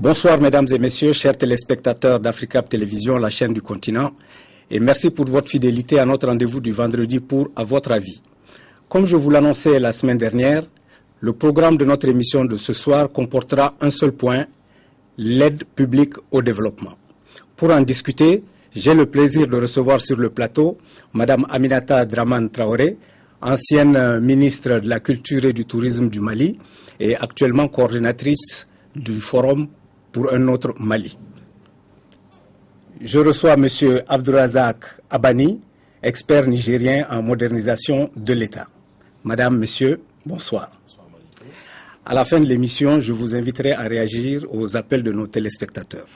Bonsoir mesdames et messieurs, chers téléspectateurs d'Africap Télévision, la chaîne du continent, et merci pour votre fidélité à notre rendez-vous du vendredi pour À votre avis. Comme je vous l'annonçais la semaine dernière, le programme de notre émission de ce soir comportera un seul point, l'aide publique au développement. Pour en discuter, j'ai le plaisir de recevoir sur le plateau Madame Aminata Dramane Traoré, ancienne ministre de la Culture et du Tourisme du Mali et actuellement coordinatrice du Forum pour un autre Mali. Je reçois M. Abdourazak Abani, expert nigérien en modernisation de l'État. Madame, Monsieur, bonsoir. À la fin de l'émission, je vous inviterai à réagir aux appels de nos téléspectateurs.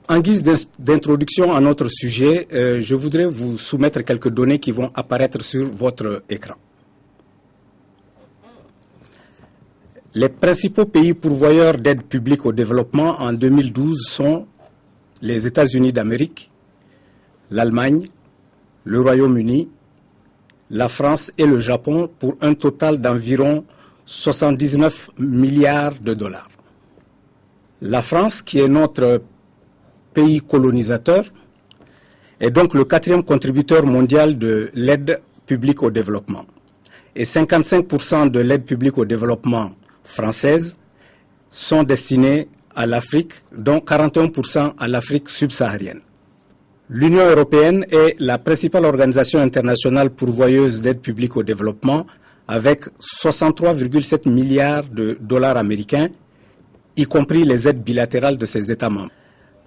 En guise d'introduction à notre sujet, je voudrais vous soumettre quelques données qui vont apparaître sur votre écran. Les principaux pays pourvoyeurs d'aide publique au développement en 2012 sont les États-Unis d'Amérique, l'Allemagne, le Royaume-Uni, la France et le Japon pour un total d'environ 79 milliards de dollars. La France, qui est notre pays colonisateur, est donc le 4e contributeur mondial de l'aide publique au développement. Et 55% de l'aide publique au développement française sont destinés à l'Afrique, dont 41% à l'Afrique subsaharienne. L'Union européenne est la principale organisation internationale pourvoyeuse d'aide publique au développement avec 63,7 milliards de dollars américains, y compris les aides bilatérales de ses États membres.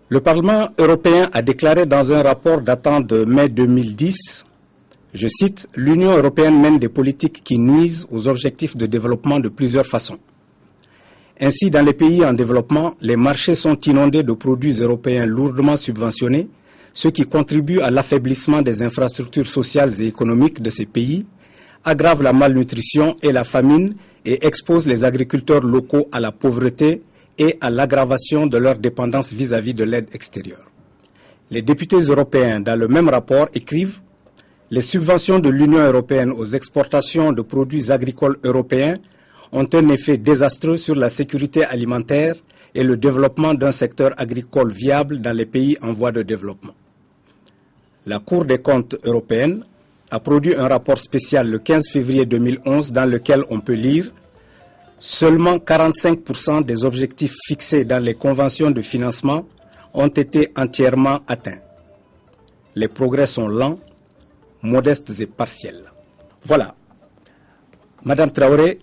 Le Parlement européen a déclaré dans un rapport datant de mai 2010, je cite, « L'Union européenne mène des politiques qui nuisent aux objectifs de développement de plusieurs façons. Ainsi, dans les pays en développement, les marchés sont inondés de produits européens lourdement subventionnés, ce qui contribue à l'affaiblissement des infrastructures sociales et économiques de ces pays, aggrave la malnutrition et la famine et expose les agriculteurs locaux à la pauvreté et à l'aggravation de leur dépendance vis-à-vis de l'aide extérieure. » Les députés européens, dans le même rapport, écrivent « Les subventions de l'Union européenne aux exportations de produits agricoles européens ont un effet désastreux sur la sécurité alimentaire et le développement d'un secteur agricole viable dans les pays en voie de développement. » La Cour des comptes européenne a produit un rapport spécial le 15 février 2011 dans lequel on peut lire « Seulement 45% des objectifs fixés dans les conventions de financement ont été entièrement atteints. Les progrès sont lents, modestes et partiels. » Voilà. Madame Traoré,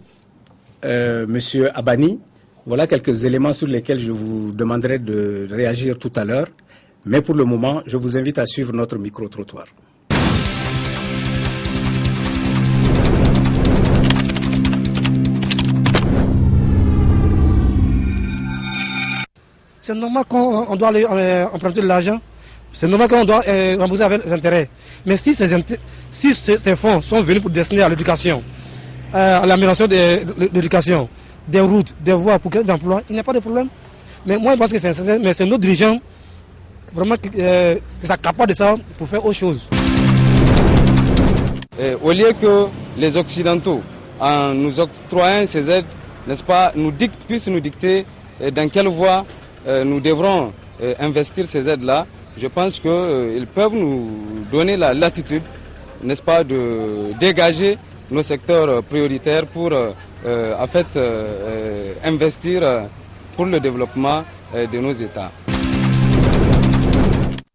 Monsieur Abani, voilà quelques éléments sur lesquels je vous demanderai de réagir tout à l'heure. Mais pour le moment, je vous invite à suivre notre micro-trottoir. C'est normal qu'on doit aller emprunter de l'argent. C'est normal qu'on doit rembourser avec les intérêts. Mais si ces fonds sont venus pour destiner à l'éducation, à l'amélioration de l'éducation, des routes, des voies pour créer des emplois, il n'y a pas de problème. Mais moi, je pense que c'est nécessaire. Mais c'est nos dirigeants vraiment qui s'accaparent de ça pour faire autre chose. Au lieu que les Occidentaux, en nous octroyant ces aides, n'est-ce pas, puissent nous dicter dans quelle voie nous devrons investir ces aides-là, je pense qu'ils peuvent nous donner la latitude, n'est-ce pas, de dégager nos secteurs prioritaires pour en fait investir pour le développement de nos États.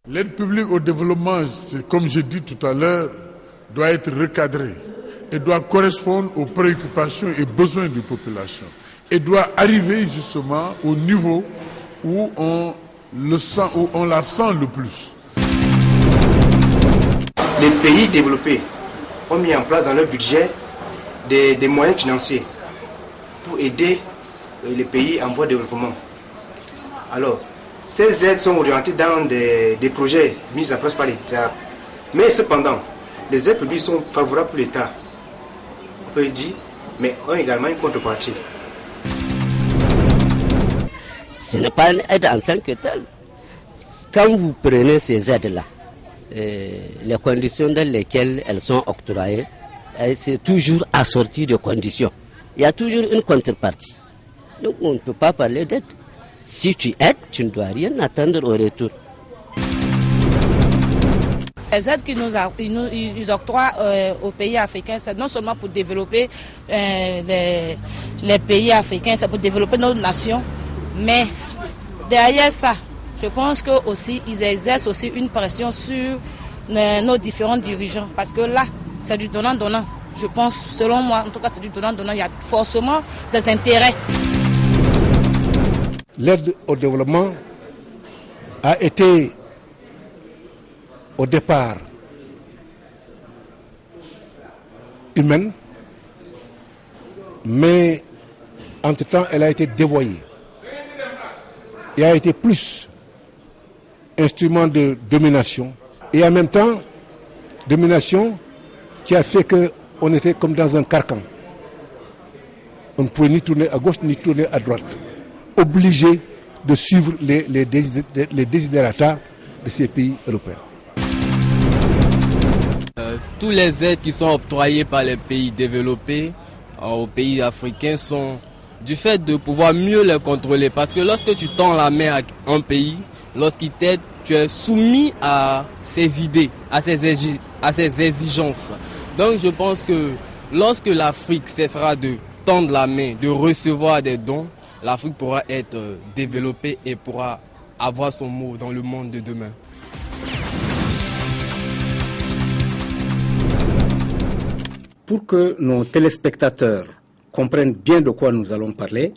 L'aide publique au développement, comme j'ai dit tout à l'heure, doit être recadrée et doit correspondre aux préoccupations et besoins des populations et doit arriver justement au niveau où on la sent le plus. Les pays développés ont mis en place dans leur budget des moyens financiers pour aider les pays en voie de développement. Alors, ces aides sont orientées dans des projets mis en place par l'État. Mais cependant, les aides publiques sont favorables pour l'État. On peut dire, mais ont également une contrepartie. Ce n'est pas une aide en tant que telle. Quand vous prenez ces aides-là, les conditions dans lesquelles elles sont octroyées, c'est toujours assorti de conditions. Il y a toujours une contrepartie. Donc on ne peut pas parler d'aide. Si tu aides, tu ne dois rien attendre au retour. Les aides qu'ils octroient aux pays africains, c'est non seulement pour développer les pays africains, c'est pour développer nos nations, mais derrière ça, je pense qu'ils exercent aussi une pression sur nos différents dirigeants, parce que là, c'est du donnant-donnant. Je pense, selon moi, en tout cas, c'est du donnant-donnant. Il y a forcément des intérêts. L'aide au développement a été, au départ, humaine, mais entre-temps, elle a été dévoyée. Et a été plus instrument de domination. Et en même temps, domination qui a fait qu'on était comme dans un carcan. On ne pouvait ni tourner à gauche ni tourner à droite. Obligé de suivre les desiderata de ces pays européens. Tous les aides qui sont octroyées par les pays développés aux pays africains sont du fait de pouvoir mieux les contrôler. Parce que lorsque tu tends la main à un pays, lorsqu'il t'aide, tu es soumis à ses idées, à ses exigences. Donc je pense que lorsque l'Afrique cessera de tendre la main, de recevoir des dons, l'Afrique pourra être développée et pourra avoir son mot dans le monde de demain. Pour que nos téléspectateurs comprennent bien de quoi nous allons parler,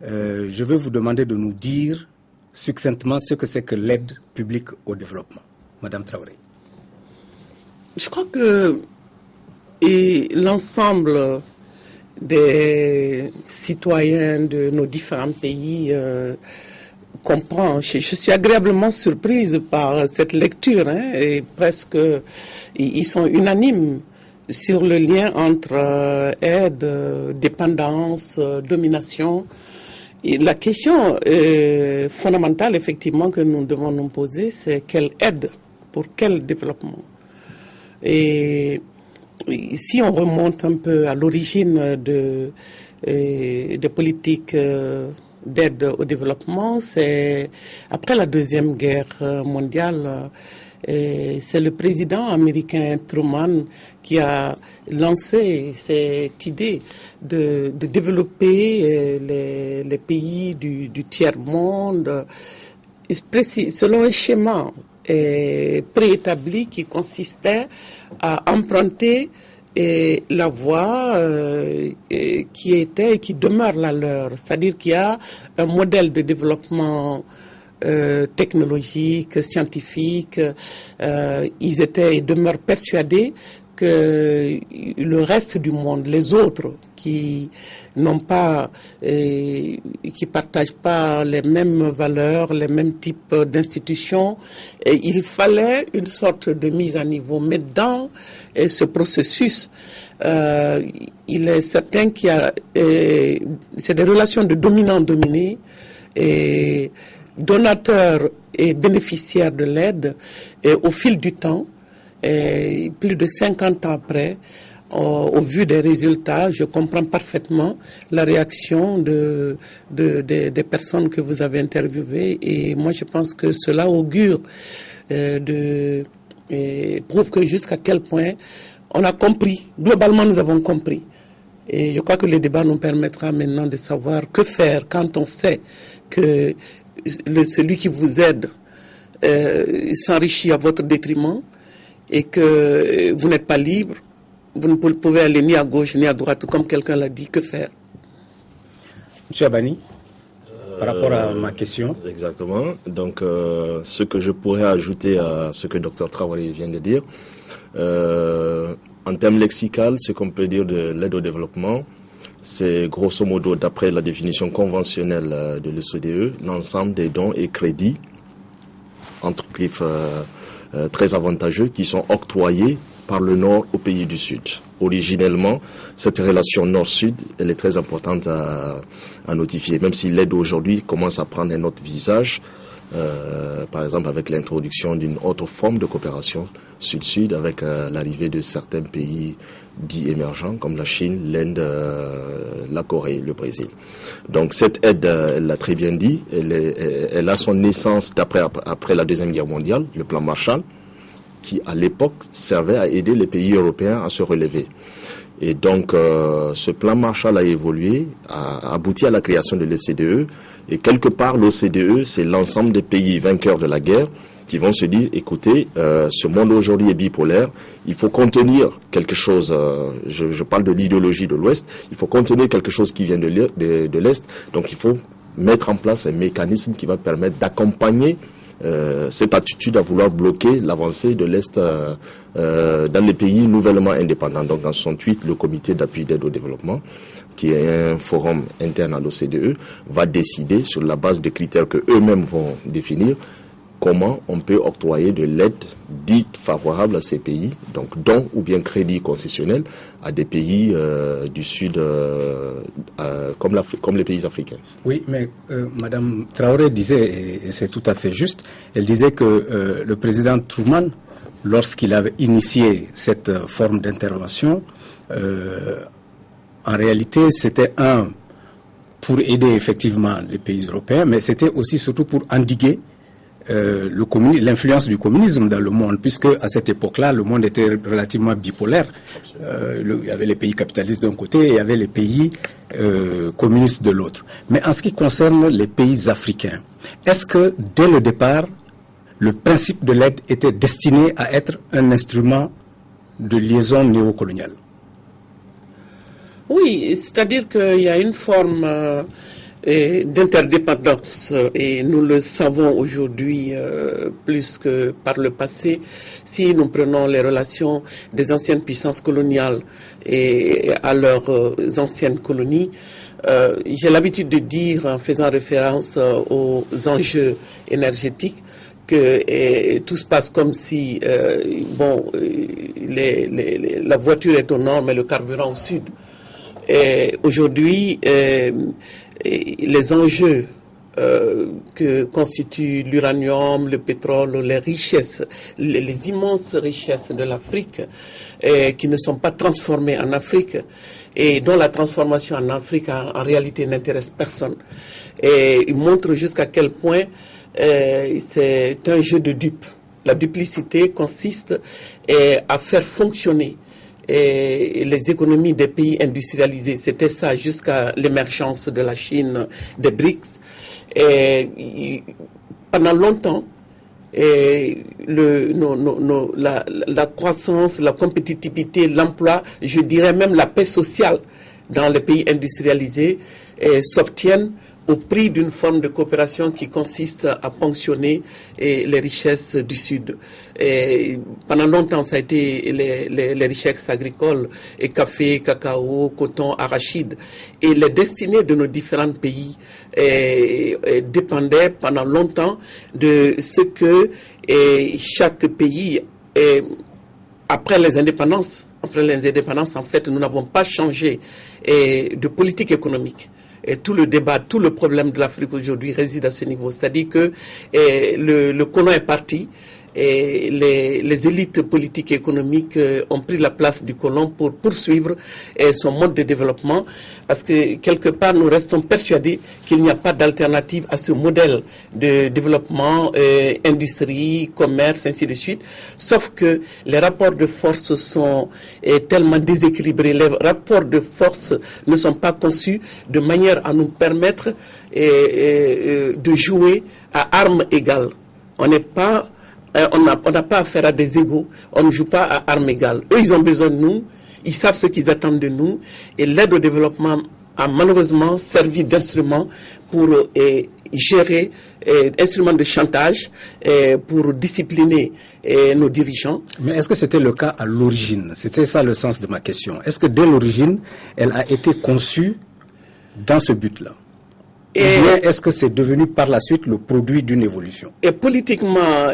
je vais vous demander de nous dire succinctement ce que c'est que l'aide publique au développement. Madame Traoré. Je crois que l'ensemble des citoyens de nos différents pays comprend. Je suis agréablement surprise par cette lecture, et presque ils sont unanimes sur le lien entre aide, dépendance, domination. Et la question fondamentale, effectivement, que nous devons nous poser, c'est quelle aide, pour quel développement. Et si on remonte un peu à l'origine de politiques d'aide au développement, c'est après la Deuxième Guerre mondiale. C'est le président américain Truman qui a lancé cette idée de développer les pays du tiers-monde selon un schéma préétabli qui consistait à emprunter la voie qui était et qui demeure la leur. C'est-à-dire qu'il y a un modèle de développement technologique, scientifique. Ils étaient et demeurent persuadés que le reste du monde, les autres qui n'ont pas, qui partagent pas les mêmes valeurs, les mêmes types d'institutions, il fallait une sorte de mise à niveau. Mais dans ce processus, il est certain qu'il y a, c'est des relations de dominant-dominé, et donateurs et bénéficiaires de l'aide, et au fil du temps, et plus de 50 ans après, au vu des résultats, je comprends parfaitement la réaction des personnes que vous avez interviewées, et moi je pense que cela augure prouve que jusqu'à quel point on a compris, globalement nous avons compris. Et je crois que le débat nous permettra maintenant de savoir que faire quand on sait que celui qui vous aide s'enrichit à votre détriment, et que vous n'êtes pas libre, vous ne pouvez aller ni à gauche ni à droite, comme quelqu'un l'a dit. Que faire? Monsieur Abani, par rapport à ma question. Exactement. Donc, ce que je pourrais ajouter à ce que Dr Traoré vient de dire, en termes lexicaux, ce qu'on peut dire de l'aide au développement, c'est grosso modo, d'après la définition conventionnelle de l'OCDE, l'ensemble des dons et crédits, entre griffes, très avantageux, qui sont octroyés par le Nord aux pays du Sud. Originellement, cette relation Nord-Sud, elle est très importante à notifier, même si l'aide aujourd'hui commence à prendre un autre visage. par exemple avec l'introduction d'une autre forme de coopération sud-sud, avec l'arrivée de certains pays dits émergents comme la Chine, l'Inde, la Corée, le Brésil. Donc cette aide, elle l'a très bien dit, elle a son naissance après la Deuxième Guerre mondiale, le plan Marshall, qui à l'époque servait à aider les pays européens à se relever. Et donc ce plan Marshall a évolué, a abouti à la création de l'OCDE, et quelque part l'OCDE, c'est l'ensemble des pays vainqueurs de la guerre qui vont se dire, écoutez, ce monde aujourd'hui est bipolaire, il faut contenir quelque chose, je parle de l'idéologie de l'Ouest, il faut contenir quelque chose qui vient de l'Est, donc il faut mettre en place un mécanisme qui va permettre d'accompagner cette attitude à vouloir bloquer l'avancée de l'Est dans les pays nouvellement indépendants. Donc en 1968, le comité d'appui d'aide au développement, qui est un forum interne à l'OCDE, va décider sur la base de critères que eux-mêmes vont définir comment on peut octroyer de l'aide dite favorable à ces pays, donc dons ou bien crédits concessionnels à des pays du Sud comme les pays africains. Oui, mais Madame Traoré disait, et c'est tout à fait juste, elle disait que le président Truman, lorsqu'il avait initié cette forme d'intervention, en réalité c'était pour aider effectivement les pays européens, mais c'était aussi surtout pour endiguer l'influence du communisme dans le monde, puisque à cette époque-là, le monde était relativement bipolaire. Il y avait les pays capitalistes d'un côté et il y avait les pays communistes de l'autre. Mais en ce qui concerne les pays africains, est-ce que dès le départ, le principe de l'aide était destiné à être un instrument de liaison néocoloniale? Oui, c'est-à-dire qu'il y a une forme d'interdépendance et nous le savons aujourd'hui plus que par le passé. Si nous prenons les relations des anciennes puissances coloniales et à leurs anciennes colonies, j'ai l'habitude de dire, en faisant référence aux enjeux énergétiques, que tout se passe comme si la voiture est au nord mais le carburant au sud. Aujourd'hui, les enjeux que constituent l'uranium, le pétrole, les richesses, les immenses richesses de l'Afrique qui ne sont pas transformées en Afrique et dont la transformation en Afrique en réalité n'intéresse personne. Et il montre jusqu'à quel point c'est un jeu de dupes. La duplicité consiste à faire fonctionner et les économies des pays industrialisés. C'était ça jusqu'à l'émergence de la Chine, des BRICS. Et pendant longtemps, la croissance, la compétitivité, l'emploi, je dirais même la paix sociale dans les pays industrialisés s'obtiennent au prix d'une forme de coopération qui consiste à ponctionner les richesses du Sud. Et pendant longtemps, ça a été les richesses agricoles, et café, cacao, coton, arachide. Et les destinées de nos différents pays dépendaient pendant longtemps de ce que chaque pays, après les indépendances, en fait, nous n'avons pas changé de politique économique. Et tout le débat, tout le problème de l'Afrique aujourd'hui réside à ce niveau. C'est-à-dire que le colon est parti et les élites politiques et économiques ont pris la place du colon pour poursuivre son mode de développement, parce que quelque part nous restons persuadés qu'il n'y a pas d'alternative à ce modèle de développement, industrie, commerce, ainsi de suite, sauf que les rapports de force sont tellement déséquilibrés, les rapports de force ne sont pas conçus de manière à nous permettre de jouer à armes égales. On n'a pas affaire à des égaux, on ne joue pas à armes égales. Eux, ils ont besoin de nous, ils savent ce qu'ils attendent de nous, et l'aide au développement a malheureusement servi d'instrument pour gérer, instrument de chantage, pour discipliner nos dirigeants. Mais est-ce que c'était le cas à l'origine? C'était ça le sens de ma question. Est-ce que dès l'origine, elle a été conçue dans ce but-là? Ou bien est-ce que c'est devenu par la suite le produit d'une évolution? Et politiquement,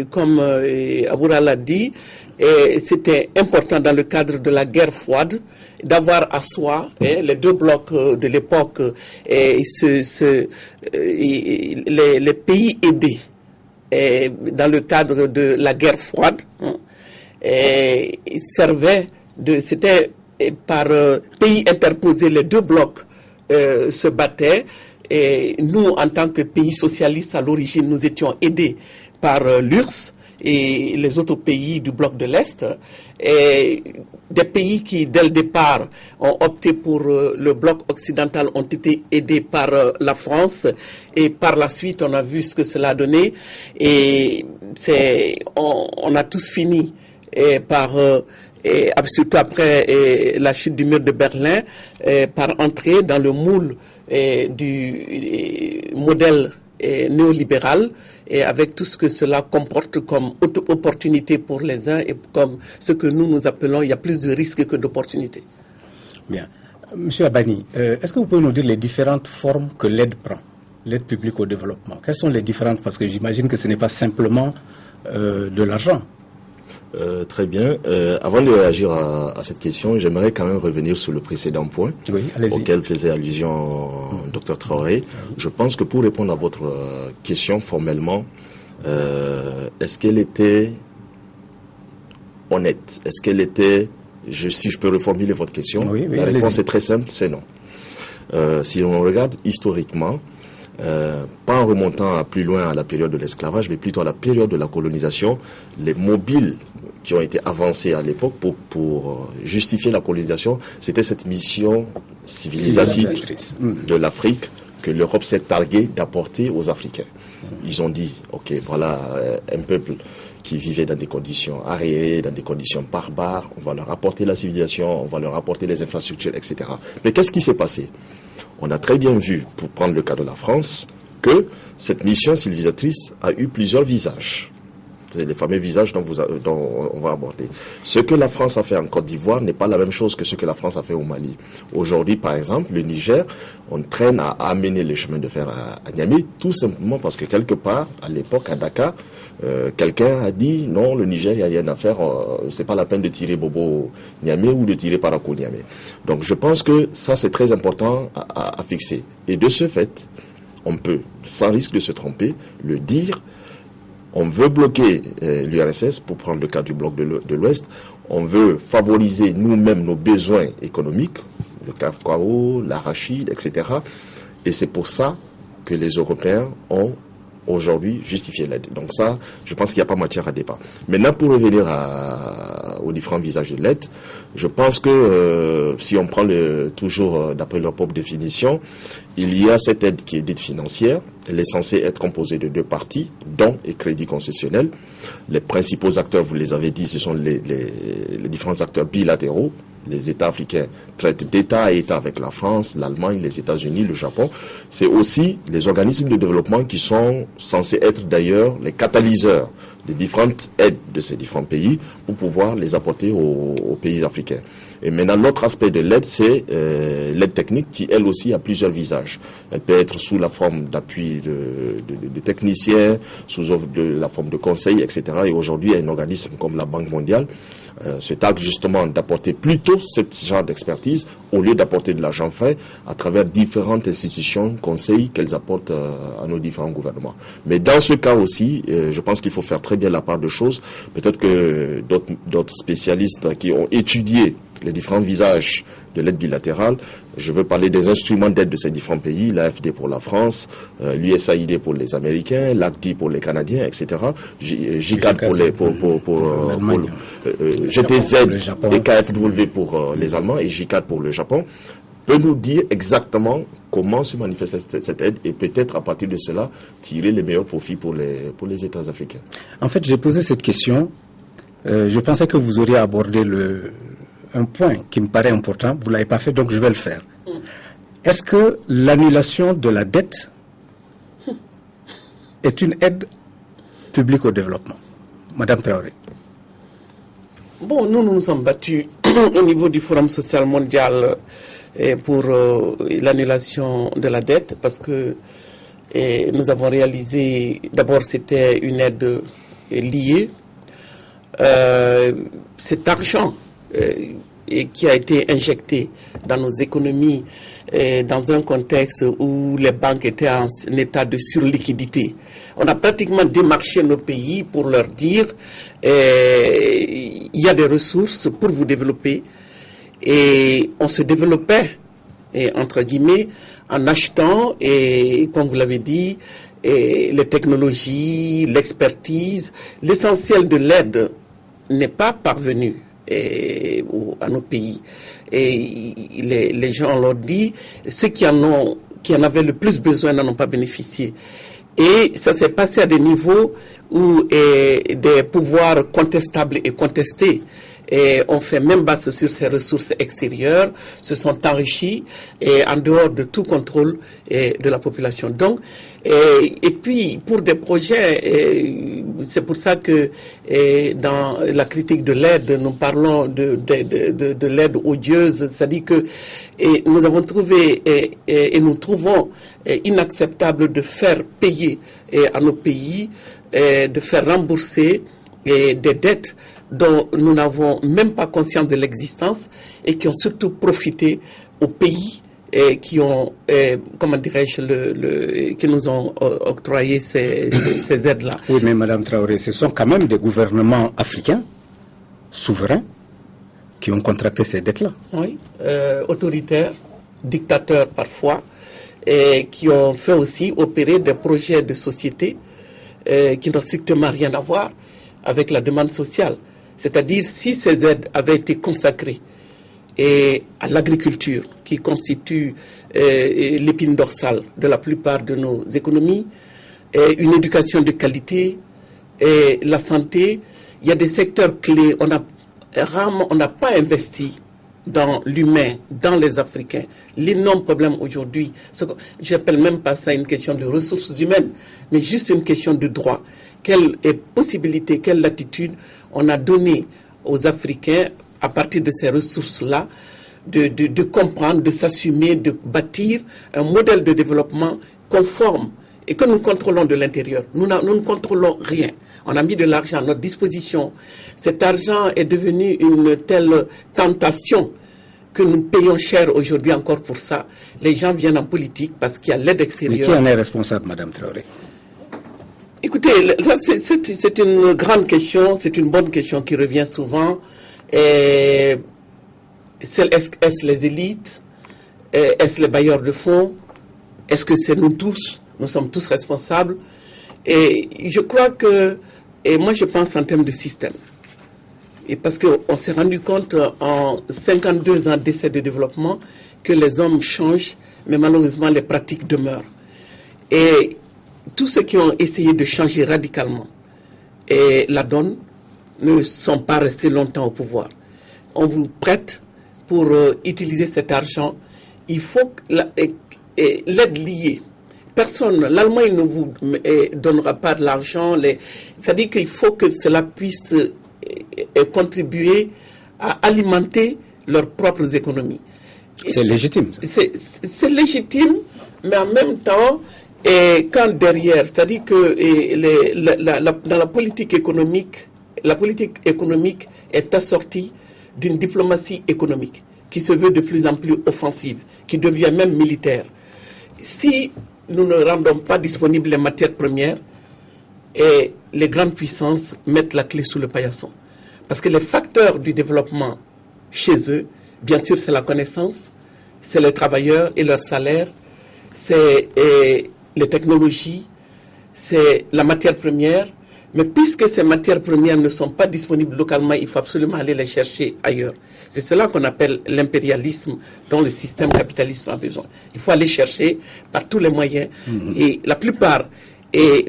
comme Aboura l'a dit, c'était important dans le cadre de la guerre froide d'avoir à soi les deux blocs de l'époque et les pays aidés dans le cadre de la guerre froide, c'était par pays interposés, les deux blocs se battaient. Et nous, en tant que pays socialistes, à l'origine, nous étions aidés par l'URSS et les autres pays du bloc de l'Est. Et des pays qui, dès le départ, ont opté pour le bloc occidental ont été aidés par la France. Et par la suite, on a vu ce que cela a donné. Et on a tous fini par... et surtout après la chute du mur de Berlin, par entrer dans le moule du modèle néolibéral, et avec tout ce que cela comporte comme opportunité pour les uns et comme ce que nous appelons, il y a plus de risques que d'opportunités. Bien. Monsieur Abani, est-ce que vous pouvez nous dire les différentes formes que l'aide prend, l'aide publique au développement? Quelles sont les différentes? Parce que j'imagine que ce n'est pas simplement de l'argent. Très bien. Avant de réagir à cette question, j'aimerais quand même revenir sur le précédent point auquel faisait allusion Dr Traoré. Je pense que pour répondre à votre question formellement, est-ce qu'elle était honnête? Est-ce qu'elle était... si je peux reformuler votre question, la réponse est très simple, c'est non. Si on regarde historiquement, pas en remontant plus loin à la période de l'esclavage, mais plutôt à la période de la colonisation, les mobiles qui ont été avancés à l'époque pour justifier la colonisation, c'était cette mission civilisatrice de l'Afrique que l'Europe s'est targuée d'apporter aux Africains. Ils ont dit, ok, voilà un peuple qui vivait dans des conditions arriérées, dans des conditions barbares, on va leur apporter la civilisation, on va leur apporter les infrastructures, etc. Mais qu'est-ce qui s'est passé? On a très bien vu, pour prendre le cas de la France, que cette mission civilisatrice a eu plusieurs visages. C'est les fameux visages dont on va aborder. Ce que la France a fait en Côte d'Ivoire n'est pas la même chose que ce que la France a fait au Mali. Aujourd'hui, par exemple, le Niger, on traîne à amener les chemins de fer à Niamey, tout simplement parce que quelque part, à l'époque, à Dakar, quelqu'un a dit non, le Niger, il n'y a rien à faire, c'est pas la peine de tirer Bobo Niamey ou de tirer Parakou Niamey. Donc je pense que ça, c'est très important à fixer. Et de ce fait, on peut, sans risque de se tromper, le dire. On veut bloquer l'URSS, pour prendre le cas du bloc de l'Ouest. On veut favoriser nous-mêmes nos besoins économiques, le cacao, l'arachide, etc. Et c'est pour ça que les Européens ont aujourd'hui justifié l'aide. Donc ça, je pense qu'il n'y a pas matière à débat. Maintenant, pour revenir aux différents visages de l'aide, je pense que si on prend toujours d'après leur propre définition, il y a cette aide qui est dite financière. Elle est censée être composée de deux parties, dons et crédits concessionnels. Les principaux acteurs, vous les avez dit, ce sont les différents acteurs bilatéraux. Les États africains traitent d'État à État avec la France, l'Allemagne, les États-Unis, le Japon. C'est aussi les organismes de développement qui sont censés être d'ailleurs les catalyseurs des différentes aides de ces différents pays pour pouvoir les apporter aux pays africains. Et maintenant, l'autre aspect de l'aide, c'est l'aide technique qui, elle aussi, a plusieurs visages. Elle peut être sous la forme d'appui de techniciens, sous la forme de conseils, etc. Et aujourd'hui, un organisme comme la Banque mondiale se targue justement d'apporter plutôt ce genre d'expertise au lieu d'apporter de l'argent frais à travers différentes institutions, conseils qu'elles apportent à nos différents gouvernements. Mais dans ce cas aussi, je pense qu'il faut faire très bien la part de choses. Peut-être que d'autres spécialistes qui ont étudié les différents visages de l'aide bilatérale, je veux parler des instruments d'aide de ces différents pays, l'AFD pour la France, l'USAID pour les Américains, l'ACDI pour les Canadiens, etc. JICAD pour GTZ et KfW pour les Allemands et JICAD pour le Japon, peut nous dire exactement comment se manifeste cette aide et peut-être à partir de cela tirer les meilleurs profits pour les États africains. En fait, j'ai posé cette question, je pensais que vous auriez abordé un point qui me paraît important, vous ne l'avez pas fait, donc je vais le faire. Est-ce que l'annulation de la dette est une aide publique au développement? Madame Traoré. Bon, nous nous sommes battus au niveau du Forum social mondial pour l'annulation de la dette parce que nous avons réalisé, d'abord c'était une aide liée. Cet argent qui a été injecté dans nos économies dans un contexte où les banques étaient en état de surliquidité. On a pratiquement démarché nos pays pour leur dire il y a des ressources pour vous développer. Et on se développait, entre guillemets, en achetant, et comme vous l'avez dit, les technologies, l'expertise. L'essentiel de l'aide n'est pas parvenu à nos pays. Et les gens l'ont dit, ceux qui en avaient le plus besoin n'en ont pas bénéficié. Et ça s'est passé à des niveaux où des pouvoirs contestables et contestés ont fait même base sur ces ressources extérieures, se sont enrichis en dehors de tout contrôle de la population. Donc, et puis pour des projets, c'est pour ça que dans la critique de l'aide, nous parlons de l'aide odieuse, c'est-à-dire que nous avons trouvé et nous trouvons inacceptable de faire payer à nos pays, de faire rembourser des dettes dont nous n'avons même pas conscience de l'existence et qui ont surtout profité aux pays qui ont, comment dirais-je, qui nous ont octroyé ces aides-là. Oui, mais Madame Traoré, ce sont quand même des gouvernements africains, souverains, qui ont contracté ces dettes-là. Oui, autoritaires, dictateurs parfois, et qui ont fait aussi opérer des projets de société qui n'ont strictement rien à voir avec la demande sociale. C'est-à-dire, si ces aides avaient été consacrées à l'agriculture, qui constitue l'épine dorsale de la plupart de nos économies, une éducation de qualité, la santé, il y a des secteurs clés. On n'a pas investi dans l'humain, dans les Africains. L'énorme problème aujourd'hui, je n'appelle même pas ça une question de ressources humaines, mais juste une question de droit. Quelle possibilité, quelle latitude on a donné aux Africains, à partir de ces ressources-là, de comprendre, de s'assumer, de bâtir un modèle de développement conforme et que nous contrôlons de l'intérieur. Nous ne contrôlons rien. On a mis de l'argent à notre disposition. Cet argent est devenu une telle tentation que nous payons cher aujourd'hui encore pour ça. Les gens viennent en politique parce qu'il y a l'aide extérieure. Mais qui en est responsable, Madame Traoré? Écoutez, c'est une grande question, c'est une bonne question qui revient souvent. Est-ce les élites? Est-ce les bailleurs de fonds? Est-ce que c'est nous tous? Nous sommes tous responsables. Et je crois que, et moi je pense en termes de système. Et parce qu'on s'est rendu compte en 52 ans d'essais de développement que les hommes changent, mais malheureusement les pratiques demeurent. Et tous ceux qui ont essayé de changer radicalement la donne ne sont pas restés longtemps au pouvoir. On vous prête pour utiliser cet argent. Il faut que l'aide liée. Personne, l'Allemagne ne vous donnera pas de l'argent. C'est-à-dire qu'il faut que cela puisse contribuer à alimenter leurs propres économies. C'est légitime. C'est légitime, mais en même temps, quand derrière, c'est-à-dire que dans la politique économique est assortie d'une diplomatie économique qui se veut de plus en plus offensive, qui devient même militaire. Si nous ne rendons pas disponibles les matières premières, et les grandes puissances mettent la clé sous le paillasson. Parce que les facteurs du développement chez eux, bien sûr, c'est la connaissance, c'est les travailleurs et leur salaire, c'est les technologies, c'est la matière première. Mais puisque ces matières premières ne sont pas disponibles localement, il faut absolument aller les chercher ailleurs. C'est cela qu'on appelle l'impérialisme dont le système capitaliste a besoin. Il faut aller chercher par tous les moyens. Et la plupart des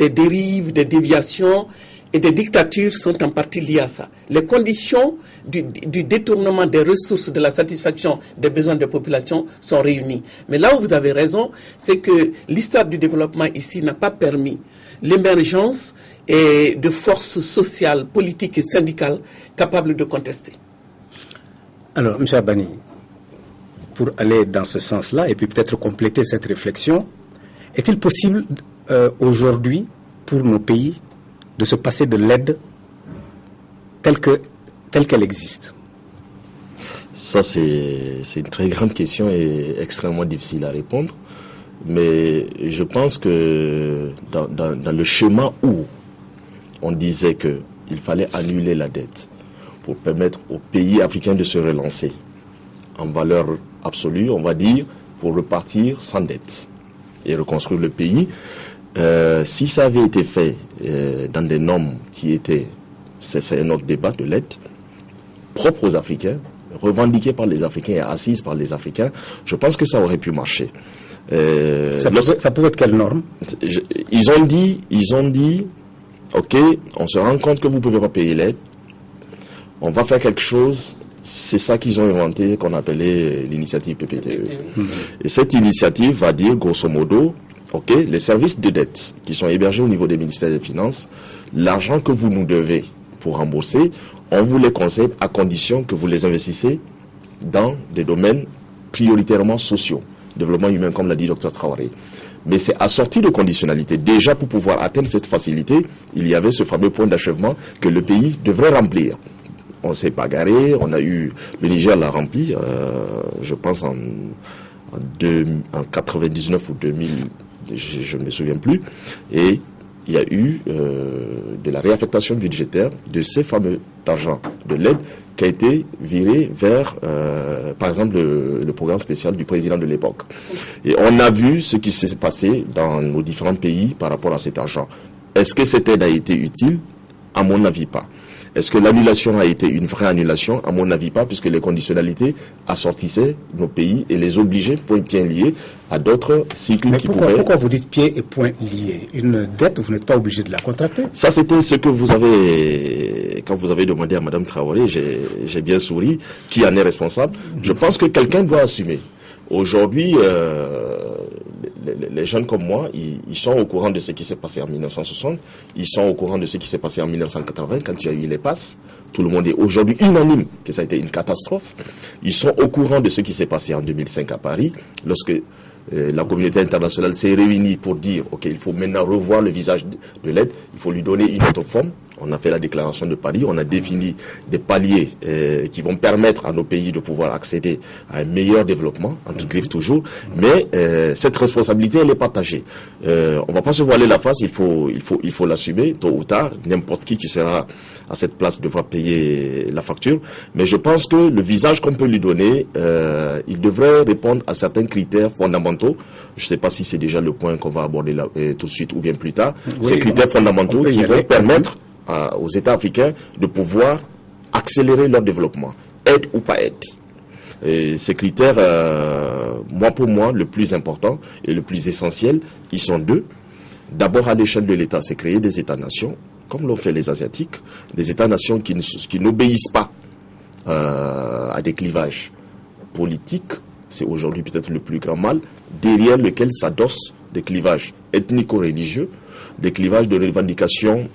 dérives, des déviations et des dictatures sont en partie liées à ça. Les conditions du détournement des ressources de la satisfaction des besoins des populations sont réunies. Mais là où vous avez raison, c'est que l'histoire du développement ici n'a pas permis l'émergence de forces sociales, politiques et syndicales capables de contester. Alors, M. Abani, pour aller dans ce sens-là et puis peut-être compléter cette réflexion, est-il possible aujourd'hui pour nos pays de se passer de l'aide telle qu'elle existe? Ça, c'est une très grande question et extrêmement difficile à répondre. Mais je pense que dans le schéma où on disait qu'il fallait annuler la dette pour permettre aux pays africains de se relancer en valeur absolue, on va dire, pour repartir sans dette et reconstruire le pays. Si ça avait été fait dans des normes qui étaient, c'est un autre débat de l'aide, propres aux Africains, revendiquées par les Africains et assises par les Africains, je pense que ça aurait pu marcher. Ça pouvait être quelle norme? Ils ont dit, ok, on se rend compte que vous ne pouvez pas payer l'aide, on va faire quelque chose. C'est ça qu'ils ont inventé, qu'on appelait l'initiative PPTE. Et cette initiative va dire, grosso modo, ok, les services de dette qui sont hébergés au niveau des ministères des Finances, l'argent que vous nous devez pour rembourser, on vous les concède à condition que vous les investissez dans des domaines prioritairement sociaux, développement humain, comme l'a dit Dr Traoré. Mais c'est assorti de conditionnalités. Déjà, pour pouvoir atteindre cette facilité, il y avait ce fameux point d'achèvement que le pays devrait remplir. On s'est bagarré, le Niger l'a rempli, je pense en 99 ou 2000, je ne me souviens plus, et il y a eu de la réaffectation budgétaire de ces fameux argent de l'aide qui a été viré vers, par exemple, le programme spécial du président de l'époque. Et on a vu ce qui s'est passé dans nos différents pays par rapport à cet argent. Est-ce que cette aide a été utile? À mon avis, pas. Est-ce que l'annulation a été une vraie annulation? À mon avis, pas, puisque les conditionnalités assortissaient nos pays et les obligeaient, point bien liés, à d'autres cycles qui pouvaient... Pourquoi vous dites pieds et points liés? Une dette, vous n'êtes pas obligé de la contracter? Ça, c'était ce que vous avez... Quand vous avez demandé à Mme Traoré, j'ai bien souri. Qui en est responsable? Je pense que quelqu'un doit assumer. Aujourd'hui, les jeunes comme moi, ils sont au courant de ce qui s'est passé en 1960, ils sont au courant de ce qui s'est passé en 1980, quand il y a eu les passes. Tout le monde est aujourd'hui unanime que ça a été une catastrophe. Ils sont au courant de ce qui s'est passé en 2005 à Paris, lorsque la communauté internationale s'est réunie pour dire, ok, il faut maintenant revoir le visage de l'aide, il faut lui donner une autre forme. On a fait la déclaration de Paris, on a défini des paliers qui vont permettre à nos pays de pouvoir accéder à un meilleur développement, entre griffes toujours, mais cette responsabilité, elle est partagée. On va pas se voiler la face, il faut l'assumer, tôt ou tard, n'importe qui sera à cette place devra payer la facture, mais je pense que le visage qu'on peut lui donner, il devrait répondre à certains critères fondamentaux. Je ne sais pas si c'est déjà le point qu'on va aborder là, tout de suite ou bien plus tard. Oui, ces critères fondamentaux qui vont permettre aux États africains de pouvoir accélérer leur développement, aide ou pas aide. Et ces critères, pour moi, le plus important et le plus essentiel, ils sont deux. D'abord, à l'échelle de l'État, c'est créer des États-nations, comme l'ont fait les Asiatiques, des États-nations qui n'obéissent pas à des clivages politiques. C'est aujourd'hui peut-être le plus grand mal, derrière lequel s'adossent des clivages ethnico-religieux, des clivages de revendications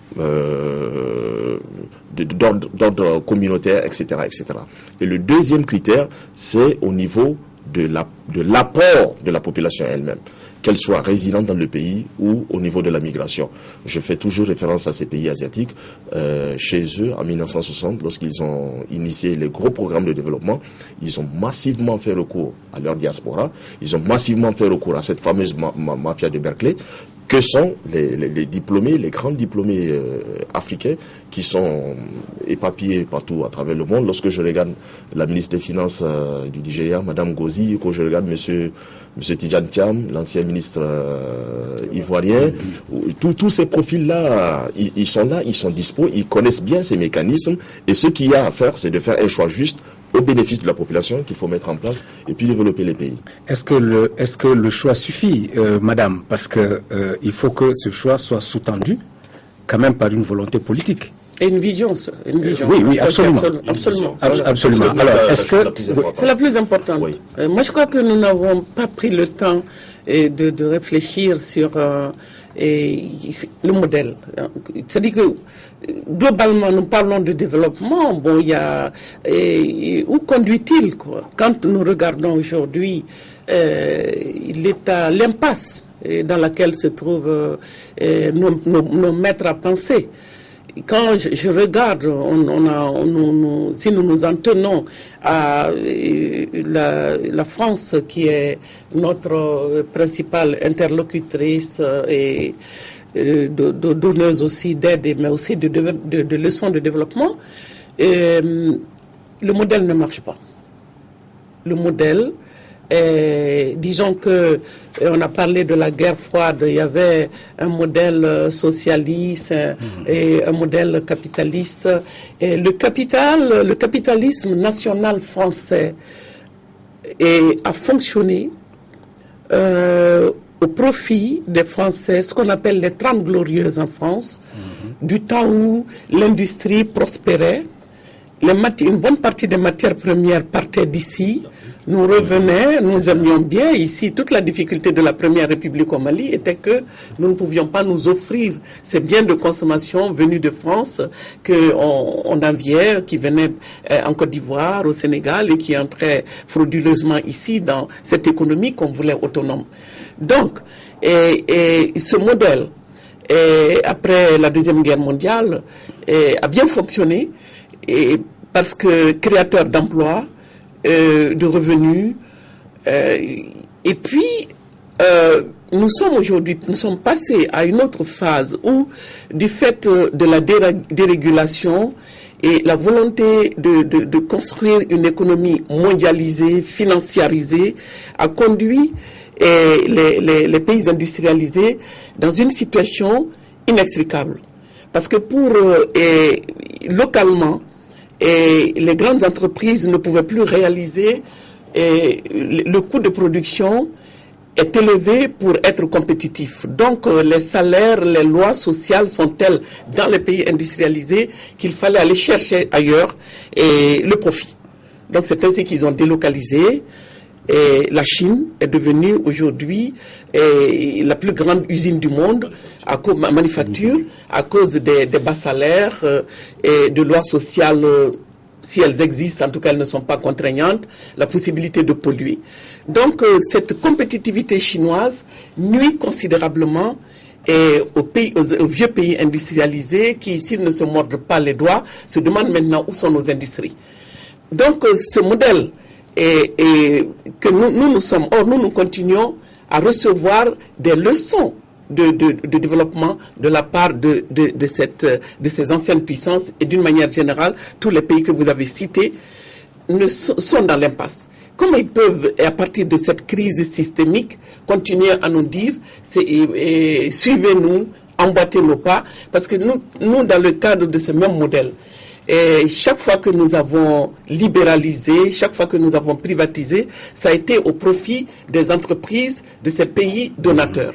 d'ordre communautaire, etc., etc. Et le deuxième critère, c'est au niveau de l'apport de la population elle-même, qu'elle soit résidente dans le pays ou au niveau de la migration. Je fais toujours référence à ces pays asiatiques. Chez eux, en 1960, lorsqu'ils ont initié les gros programmes de développement, ils ont massivement fait recours à leur diaspora, ils ont massivement fait recours à cette fameuse mafia de Berkeley, que sont les diplômés, les grands diplômés africains qui sont éparpillés partout à travers le monde. Lorsque je regarde la ministre des Finances du Nigeria, Mme Gozi, quand je regarde M. Tidjane Thiam, l'ancien ministre ivoirien, tous ces profils-là, ils sont là, ils sont dispos, ils connaissent bien ces mécanismes, et ce qu'il y a à faire, c'est de faire un choix juste au bénéfice de la population qu'il faut mettre en place et puis développer les pays. Est-ce que le choix suffit, madame? Parce que il faut que ce choix soit sous-tendu quand même par une volonté politique. Et une vision. Oui, absolument. Absolument. Alors, est-ce que... C'est la plus importante. Oui. Moi, je crois que nous n'avons pas pris le temps de réfléchir sur le modèle. C'est-à-dire que, globalement, nous parlons de développement. Bon, il y a... où conduit-il, quoi? Quand nous regardons aujourd'hui, il est à l'impasse dans laquelle se trouvent nos maîtres à penser. quand je regarde, si nous nous en tenons à la France, qui est notre principale interlocutrice et donneuse aussi d'aide, mais aussi de leçons de développement, le modèle ne marche pas. Le modèle, disons que on a parlé de la guerre froide, il y avait un modèle socialiste et un modèle capitaliste. Et le capitalisme national français a fonctionné au profit des Français, ce qu'on appelle les 30 glorieuses en France, du temps où l'industrie prospérait. Une bonne partie des matières premières partaient d'ici, nous revenaient, nous aimions bien ici. Toute la difficulté de la Première République au Mali était que nous ne pouvions pas nous offrir ces biens de consommation venus de France qu'on enviait, qui venaient en Côte d'Ivoire, au Sénégal et qui entraient frauduleusement ici dans cette économie qu'on voulait autonome. Donc, et ce modèle, après la Deuxième Guerre mondiale, a bien fonctionné. Parce que créateur d'emplois, de revenus, et puis nous sommes passés à une autre phase où, du fait de la dérégulation et la volonté de construire une économie mondialisée, financiarisée, a conduit les pays industrialisés dans une situation inextricable. Parce que localement, les grandes entreprises ne pouvaient plus réaliser, le coût de production est élevé pour être compétitif. Donc les salaires, les lois sociales sont telles dans les pays industrialisés qu'il fallait aller chercher ailleurs le profit. Donc c'est ainsi qu'ils ont délocalisé. Et la Chine est devenue aujourd'hui la plus grande usine du monde à manufacture, à cause des bas salaires et de lois sociales, si elles existent, en tout cas elles ne sont pas contraignantes, la possibilité de polluer. Donc cette compétitivité chinoise nuit considérablement aux vieux pays industrialisés qui, s'ils ne se mordent pas les doigts, se demandent maintenant où sont nos industries. Donc ce modèle que nous continuons à recevoir des leçons de développement de la part de ces anciennes puissances, et d'une manière générale, tous les pays que vous avez cités sont dans l'impasse. Comment ils peuvent, à partir de cette crise systémique, continuer à nous dire suivez-nous, emboîtez nos pas, parce que nous, dans le cadre de ce même modèle, et chaque fois que nous avons libéralisé, chaque fois que nous avons privatisé, ça a été au profit des entreprises de ces pays donateurs.